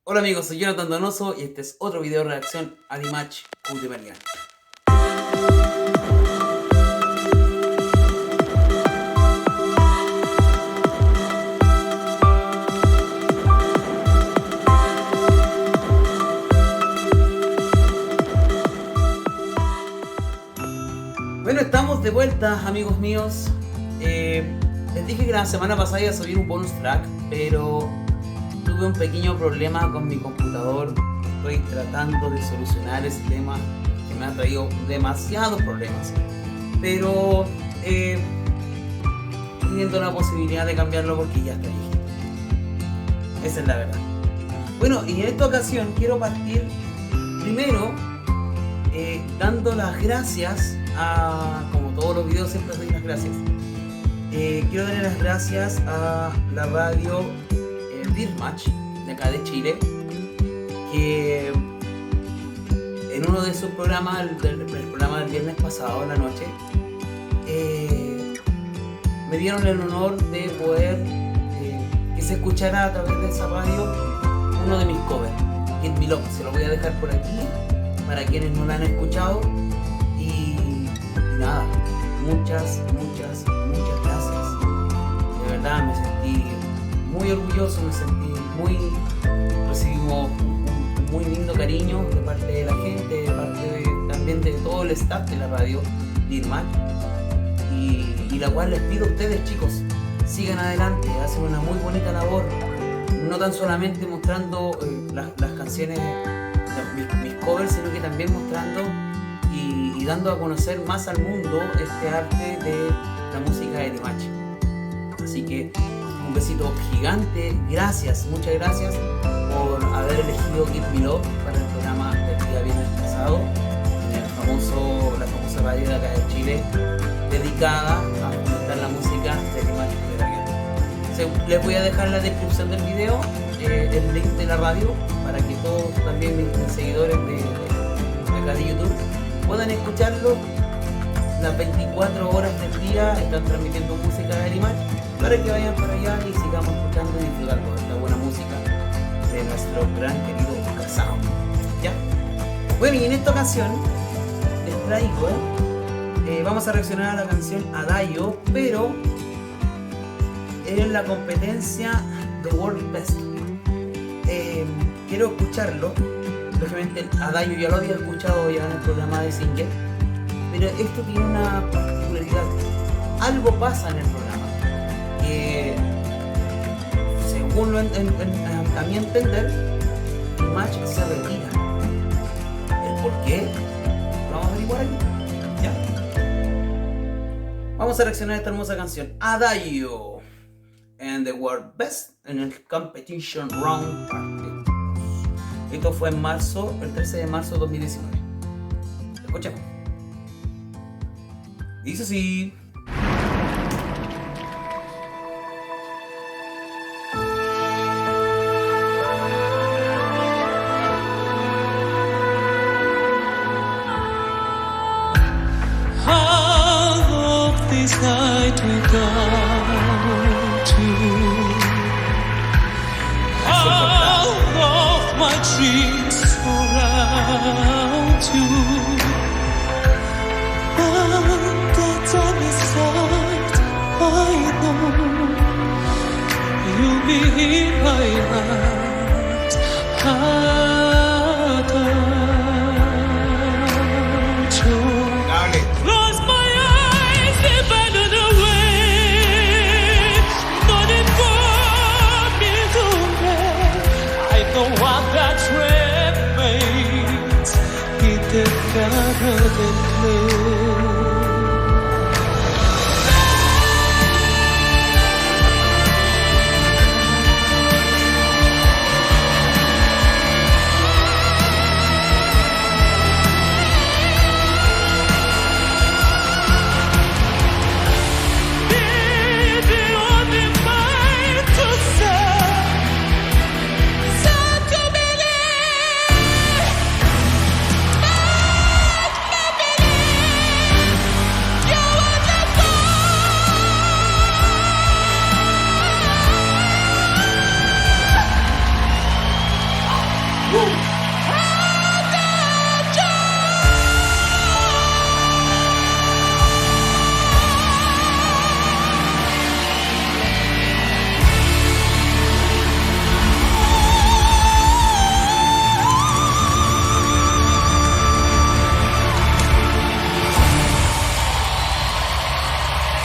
Hola amigos, soy Jonathan Donoso y este es otro video de reacción a Limache Ultimate. Bueno, estamos de vuelta, amigos míos. Les dije que la semana pasada iba a subir un bonus track, pero tuve un pequeño problema con mi computador. Estoy tratando de solucionar ese tema que me ha traído demasiados problemas, pero teniendo la posibilidad de cambiarlo porque ya está viejito. Esa es la verdad. Bueno, y en esta ocasión quiero partir primero dando las gracias a, como todos los videos siempre doy las gracias, quiero darle las gracias a la radio Dirmatch de acá de Chile, que en uno de sus programas, el programa del viernes pasado en la noche, me dieron el honor de poder que se escuchara a través de esa radio uno de mis covers, Get Me Love. Se lo voy a dejar por aquí para quienes no la han escuchado y nada, muchas gracias. De verdad me sentí muy orgulloso, recibimos un muy lindo cariño de parte de la gente, de parte también de todo el staff de la radio Dirmatch, y la cual les pido a ustedes, chicos, sigan adelante, hacen una muy bonita labor, no tan solamente mostrando las canciones, mis covers, sino que también mostrando y dando a conocer más al mundo este arte de la música de Dirmatch. Así que un besito gigante, gracias, muchas gracias por haber elegido Give Me Love para el programa del día viernes pasado, en la famosa radio de acá de Chile, dedicada a fomentar la música de Limache. Les voy a dejar en la descripción del video el link de la radio para que todos también mis seguidores de acá de YouTube puedan escucharlo. Las 24 horas del día están transmitiendo música de Limache, para que vayan para allá y sigamos escuchando y disfrutando de esta buena música de nuestro gran querido Casao. ¿Ya? Bueno, y en esta ocasión les traigo, vamos a reaccionar a la canción Adagio, pero en la competencia de World Best. Quiero escucharlo. Lógicamente Adagio ya lo había escuchado ya en el programa de Singer, pero esto tiene una particularidad. Algo pasa en el programa que, según a mi entender, Limache se retira. ¿El por qué? Lo vamos a averiguar aquí. ¿Ya? Vamos a reaccionar a esta hermosa canción Adagio and the World Best en el Competition Round Party. Esto fue en marzo, el 13 de marzo de 2019. Escuchemos. Dice así. Night without you, all of my dreams surround you, and the time is right, I know you'll be in my heart, close my eyes, abandon away, nothing for me to bear. I know what that remains in the garden clay.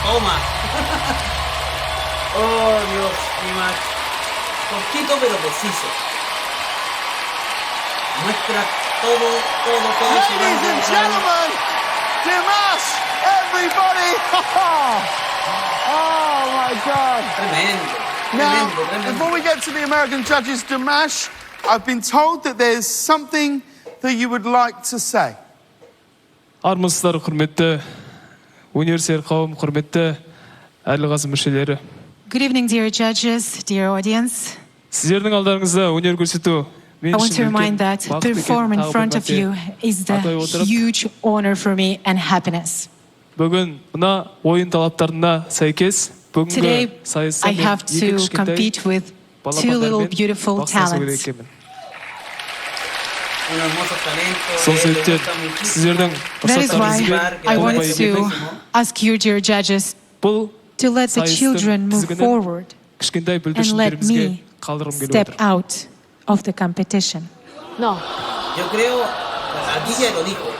Toma. Oh, Dios, mi match. Cortito pero preciso. Muestra todo su Ladies and gentlemen, Dimash, everybody! Oh my God! Tremendo. Now, Tremendo. before we get to the American judges, Dimash, I've been told that there's something that you would like to say. Армысыздар, құрметті университет қауым, құрметті әділ-қазы мүшелері. Good evening, dear judges, dear audience. Сіздердің алдарыңызда өнер көрсету мен I want to үшін remind үлкен that бақыт to екенін perform in тағы бір front of мәрте you is the атай отырып, huge honor for me and happiness. бүгін мына ойын талаптарына сәйкес бүгінгі Today, сайыста I мен have екі to кішкентай compete with two little балапандармен beautiful бақ сынасуға talents. екенмін. Un hermoso talento. Сол себептен сіздердің That is why рұқсаттарыңызбен I болмай want кетпей, to ask you, dear judges, бұл to let the сайыстың children move тізгінін forward кішкентай and let бүлдіршіндерімізге me қалдырғым келіп step отыр. out of the competition. No. Yo creo, aquí ya lo dijo.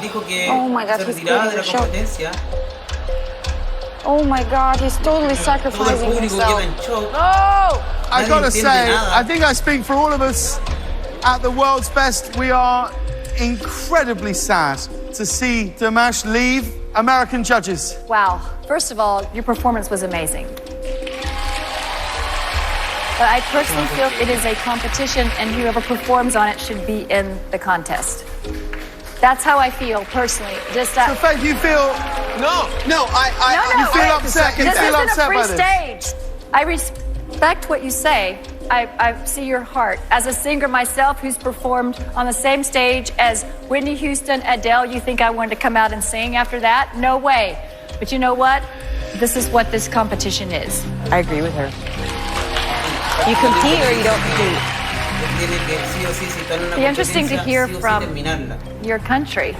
Dijo que Oh my God, se he's retiraba de la putting a show. competencia. Oh my God, he's totally Todo el sacrificing público queda himself. en shock. No! I Nadie gotta entiende say, nada. I think I speak for all of us at the world's best. We are incredibly sad to see Dimash leave. American judges. Wow. First of all, your performance was amazing. But I personally feel it is a competition and whoever performs on it should be in the contest. That's how I feel personally. Just So, that. Faith, you feel No, you feel wait. upset. You This feel isn't upset a free by this. stage. I respect what you say. I see your heart. As a singer myself who's performed on the same stage as Whitney Houston, Adele, you think I wanted to come out and sing after that? No way. But you know what? This is what this competition is. I agree with her. You compete or you don't compete. Tiene que sí o sí, si está en una Be interesting to competencia, hear sí o sí from- terminarla. Your country.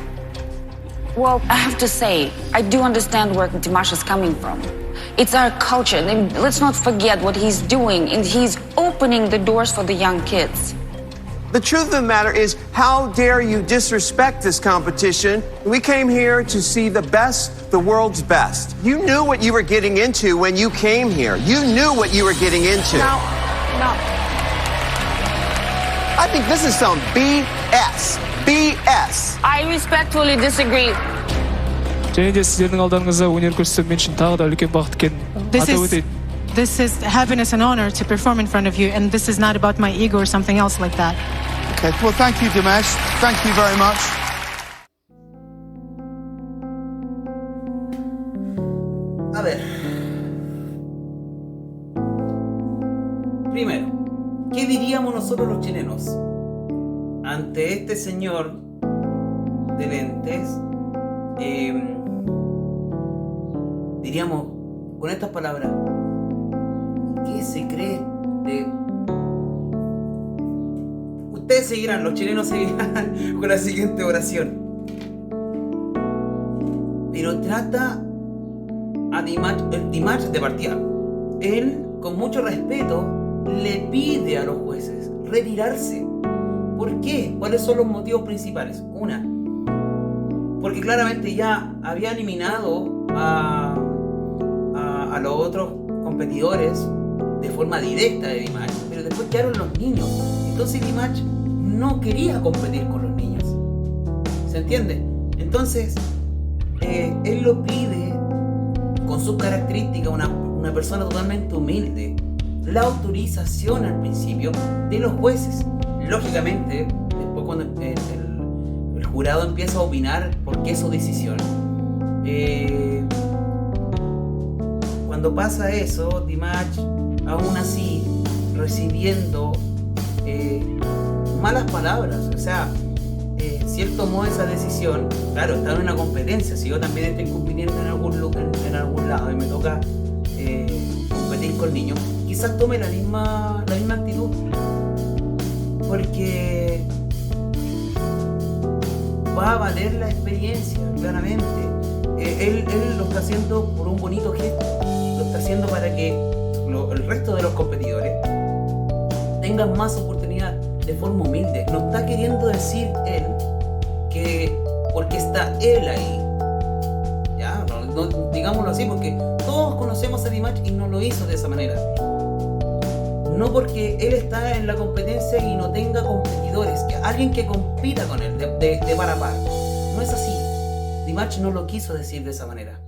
Well, I have to say, I do understand where Dimash is coming from. It's our culture. And let's not forget what he's doing, and he's opening the doors for the young kids. the truth of the matter is, how dare you disrespect this competition? We came here to see the best, the world's best. You knew what you were getting into when you came here. You knew what you were getting into. no. I think this is some BS. BS. I respectfully disagree. және де сіздердің алдарыңызда өнер көрсету мен үшін тағы да үлкен бақыт екенін This атап is, өтейін. this is happiness and honor to perform in front of you, and this is not about my ego or something else like that. Okay, well, thank you, Dimash. Thank you very much. A ver. Primero, ¿qué diríamos nosotros los chilenos ante este señor de lentes? Diríamos con estas palabras, ¿qué se cree de... Ustedes seguirán, los chilenos seguirán con la siguiente oración. Pero trata a Dimash de partida. Él, con mucho respeto, le pide a los jueces retirarse. ¿Por qué? ¿Cuáles son los motivos principales? Una, porque claramente ya había eliminado a los otros competidores de forma directa de Dimash, pero después quedaron los niños. Entonces Dimash no quería competir con los niños. ¿Se entiende? Entonces, él lo pide con sus características, una persona totalmente humilde, la autorización al principio de los jueces. Lógicamente, después cuando el jurado empieza a opinar por qué su decisión, cuando pasa eso, Dimash, aún así, recibiendo malas palabras, o sea, si él tomó esa decisión, claro, está en una competencia, si yo también estoy compitiendo en algún lado y me toca competir con niños, quizás tome la misma actitud, porque va a valer la experiencia, claramente. Él lo está haciendo por un bonito gesto, lo está haciendo para que el resto de los competidores tengan más oportunidad de forma humilde. No está queriendo decir él que porque está él ahí, ya, no, digámoslo así, porque todos conocemos a Dimash y no lo hizo de esa manera. No porque él está en la competencia y no tenga competidores, que alguien que compita con él de par a par. No es así. Dimash no lo quiso decir de esa manera.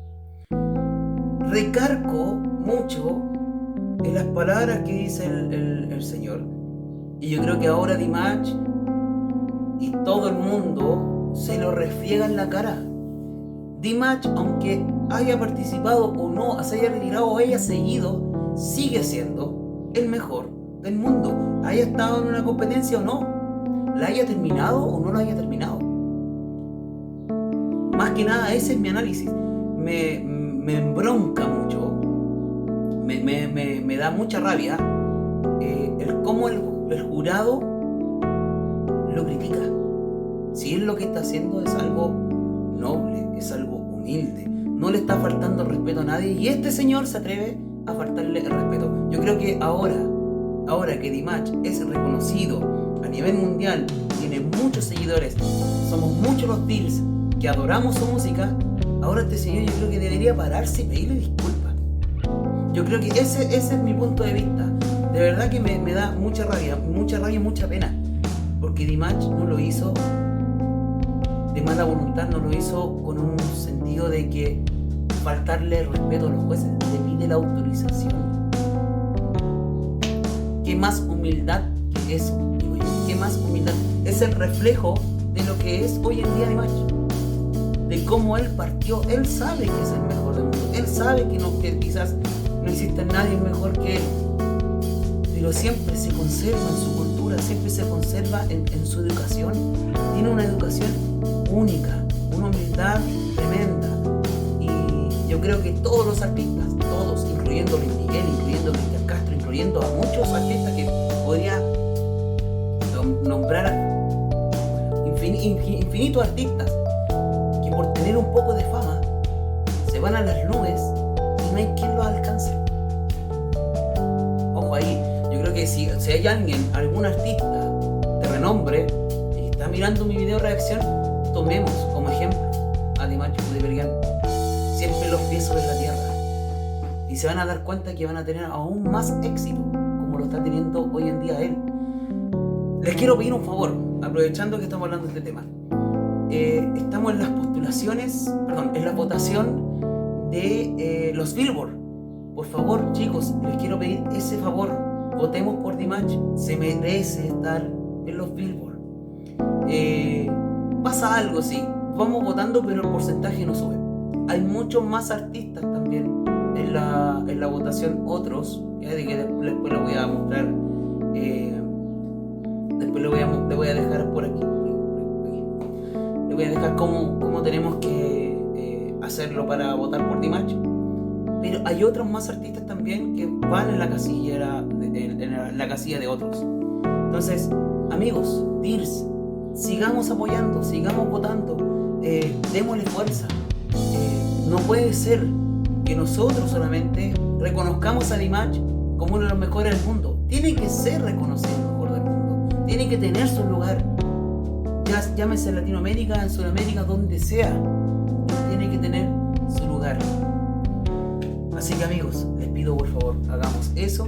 Recargo mucho en las palabras que dice el Señor. Y yo creo que ahora Dimash y todo el mundo se lo refriega en la cara. Dimash, aunque haya participado o no, se haya retirado o haya seguido, sigue siendo el mejor del mundo. Haya estado en una competencia o no, la haya terminado o no la haya terminado. Más que nada ese es mi análisis. Me embronca mucho, me da mucha rabia el cómo el jurado lo critica. Si él lo que está haciendo es algo noble, es algo humilde, no le está faltando el respeto a nadie, y este señor se atreve a faltarle el respeto. Yo creo que ahora que Dimash es reconocido a nivel mundial, tiene muchos seguidores, somos muchos los Deals que adoramos su música, ahora este señor yo creo que debería pararse y pedirle disculpas. Yo creo que ese es mi punto de vista. De verdad que me da mucha rabia y mucha pena, porque Dimash no lo hizo de mala voluntad, no lo hizo con un sentido de que faltarle el respeto a los jueces, le pide la autorización. ¿Qué más humildad que eso? Digo yo, ¿qué más humildad? Es el reflejo de lo que es hoy en día Dimash, de cómo él partió. Él sabe que es el mejor del mundo, él sabe que quizás no existe nadie mejor que él, pero siempre se conserva en su cultura, siempre se conserva en su educación. Tiene una educación única, una humildad tremenda. Yo creo que todos los artistas, todos, incluyendo Luis Miguel, incluyendo Cristian Castro, incluyendo a muchos artistas que podría nombrar infinitos artistas, que por tener un poco de fama se van a las nubes y no hay quien los alcance. Ojo ahí, yo creo que si hay algún artista de renombre y está mirando mi video reacción, tomemos como ejemplo a Dimash Kudaibergen. Siempre los pies sobre la tierra, y se van a dar cuenta que van a tener aún más éxito como lo está teniendo hoy en día él. Les quiero pedir un favor, aprovechando que estamos hablando de este tema. Estamos en las en la votación de los Billboard. Por favor, chicos, les quiero pedir ese favor. Votemos por Dimash, se merece estar en los Billboard. Pasa algo, sí, vamos votando, pero el porcentaje no sube. Hay muchos más artistas también en la votación, otros, ya de que después les voy a mostrar, después le voy a dejar por aquí. Le voy a dejar cómo tenemos que hacerlo para votar por Dimash. Pero hay otros más artistas también que van en la casilla, en la casilla de otros. Entonces, amigos, Deals, sigamos apoyando, sigamos votando, démosle fuerza. No puede ser que nosotros solamente reconozcamos a Dimash como uno de los mejores del mundo. Tiene que ser reconocido el mejor del mundo. Tiene que tener su lugar. Ya llámese en Latinoamérica, en Sudamérica, donde sea. Tiene que tener su lugar. Así que amigos, les pido por favor, hagamos eso.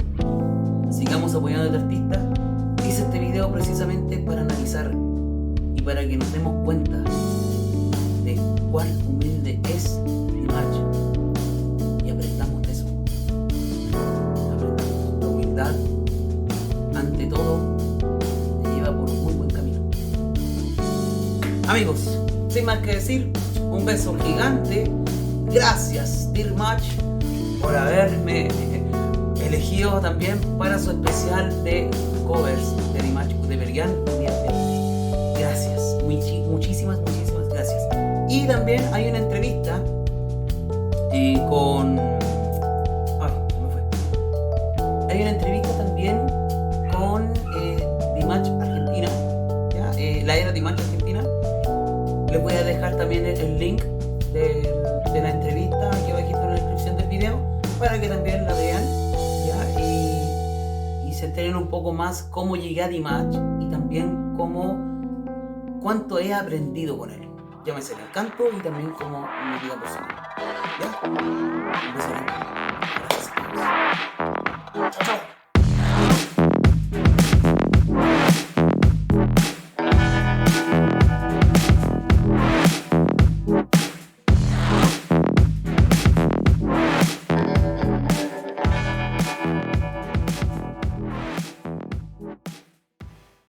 Sigamos apoyando a este artista. Hice este video precisamente para analizar y para que nos demos cuenta de cuán humilde es Dimash, y aprendamos de eso. Aprendamos. La humildad, ante todo, te lleva por un muy buen camino. Amigos, sin más que decir, un beso gigante. Gracias Dimash por haberme elegido también para su especial de covers de Dimash Kudaibergen. Gracias, muchísimas gracias. Y también hay una entrevista con... se me fue. Hay una entrevista también con Dimash Argentina, ¿ya? La era Dimash Argentina, Les voy a dejar también el link de la entrevista aquí abajito en la descripción del video para que también la vean, ¿ya? Y se enteren un poco más cómo llegué a Dimash y también cuánto he aprendido con él. Llámese el canto y también como mi vida personal.